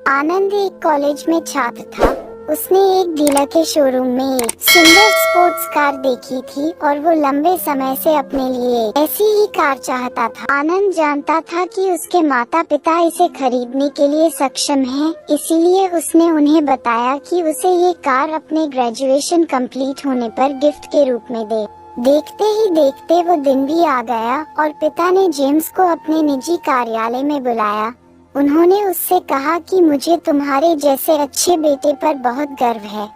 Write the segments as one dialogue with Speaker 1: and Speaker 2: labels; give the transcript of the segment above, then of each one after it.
Speaker 1: आनंद एक कॉलेज में छात्र था। उसने एक डीलर के शोरूम में एक सुंदर स्पोर्ट्स कार देखी थी और वो लंबे समय से अपने लिए ऐसी ही कार चाहता था। आनंद जानता था कि उसके माता पिता इसे खरीदने के लिए सक्षम हैं, इसीलिए उसने उन्हें बताया कि उसे ये कार अपने ग्रेजुएशन कंप्लीट होने पर गिफ्ट के रूप में दे। देखते ही देखते वो दिन भी आ गया और पिता ने जेम्स को अपने निजी कार्यालय में बुलाया। उन्होंने उससे कहा कि मुझे तुम्हारे जैसे अच्छे बेटे पर बहुत गर्व है।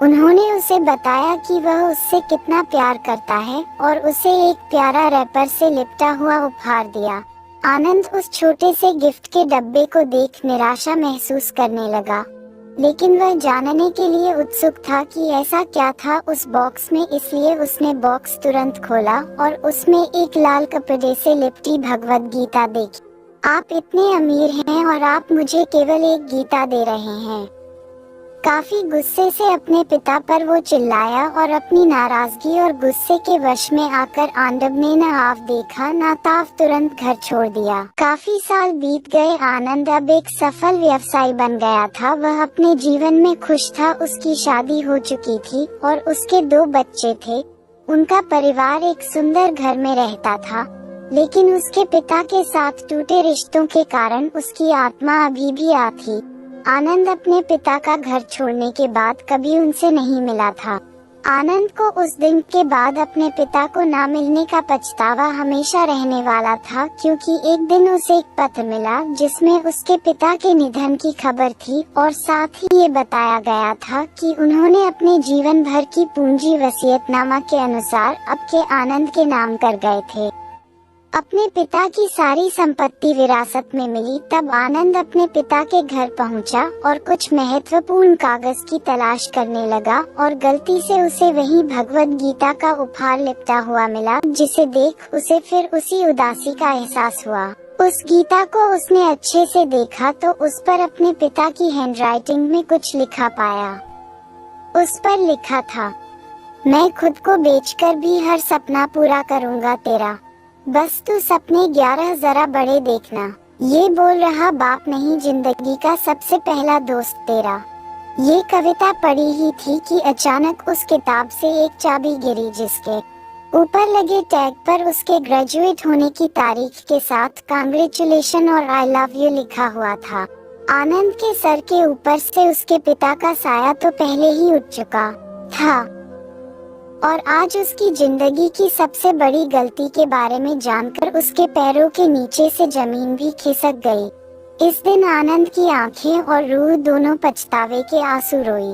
Speaker 1: उन्होंने उसे बताया कि वह उससे कितना प्यार करता है और उसे एक प्यारा रैपर से लिपटा हुआ उपहार दिया। आनंद उस छोटे से गिफ्ट के डब्बे को देख निराशा महसूस करने लगा, लेकिन वह जानने के लिए उत्सुक था कि ऐसा क्या था उस बॉक्स में, इसलिए उसने बॉक्स तुरंत खोला और उसमें एक लाल कपड़े से लिपटी भगवद गीता देखी। आप इतने अमीर हैं और आप मुझे केवल एक गीता दे रहे हैं। काफी गुस्से से अपने पिता पर वो चिल्लाया और अपनी नाराजगी और गुस्से के वश में आकर आनंद ने न आव देखा न ताव तुरंत घर छोड़ दिया। काफी साल बीत गए। आनंद अब एक सफल व्यवसायी बन गया था। वह अपने जीवन में खुश था। उसकी शादी हो चुकी थी और उसके 2 बच्चे थे। उनका परिवार एक सुंदर घर में रहता था, लेकिन उसके पिता के साथ टूटे रिश्तों के कारण उसकी आत्मा अभी भी थी। आनंद अपने पिता का घर छोड़ने के बाद कभी उनसे नहीं मिला था। आनंद को उस दिन के बाद अपने पिता को ना मिलने का पछतावा हमेशा रहने वाला था, क्योंकि एक दिन उसे एक पत्र मिला जिसमें उसके पिता के निधन की खबर थी और साथ ही ये बताया गया था कि उन्होंने अपने जीवन भर की पूंजी वसीयतनामा के अनुसार अब के आनंद के नाम कर गए थे। अपने पिता की सारी संपत्ति विरासत में मिली। तब आनंद अपने पिता के घर पहुंचा और कुछ महत्वपूर्ण कागज की तलाश करने लगा और गलती से उसे वही भगवद गीता का उपहार लिपटा हुआ मिला, जिसे देख उसे फिर उसी उदासी का एहसास हुआ। उस गीता को उसने अच्छे से देखा तो उस पर अपने पिता की हैंडराइटिंग में कुछ लिखा पाया। उस पर लिखा था, मैं खुद को बेचकर भी हर सपना पूरा करूँगा तेरा, बस तू सपने 11 जरा बड़े देखना। ये बोल रहा बाप नहीं, जिंदगी का सबसे पहला दोस्त तेरा। ये कविता पढ़ी ही थी कि अचानक उस किताब से एक चाबी गिरी, जिसके ऊपर लगे टैग पर उसके ग्रेजुएट होने की तारीख के साथ कांग्रेचुलेशन और आई लव यू लिखा हुआ था। आनंद के सर के ऊपर से उसके पिता का साया तो पहले ही उठ चुका था और आज उसकी जिंदगी की सबसे बड़ी गलती के बारे में जानकर उसके पैरों के नीचे से जमीन भी खिसक गई। इस दिन आनंद की आंखें और रूह दोनों पछतावे के आंसू रोई।